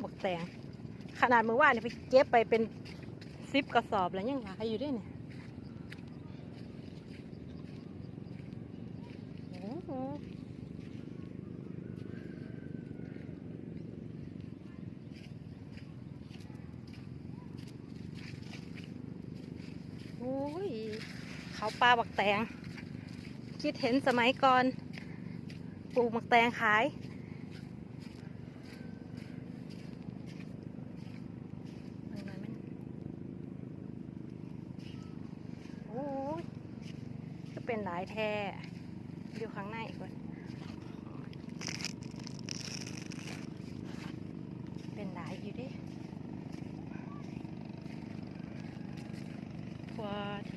บักแตงขนาดเมื่อวานเนี่ยไปเก็บไปเป็น10 กระสอบแล้วยังหลายอยู่ด้วยเนี่ยโอ้ยเขาปลาบักแตงคิดเห็นสมัยก่อนปลูกบักแตงขายโอ้ยก็เป็นหลายแท่อยู่ข้างในก่อนเป็นหลายอยู่ดิกว่าที่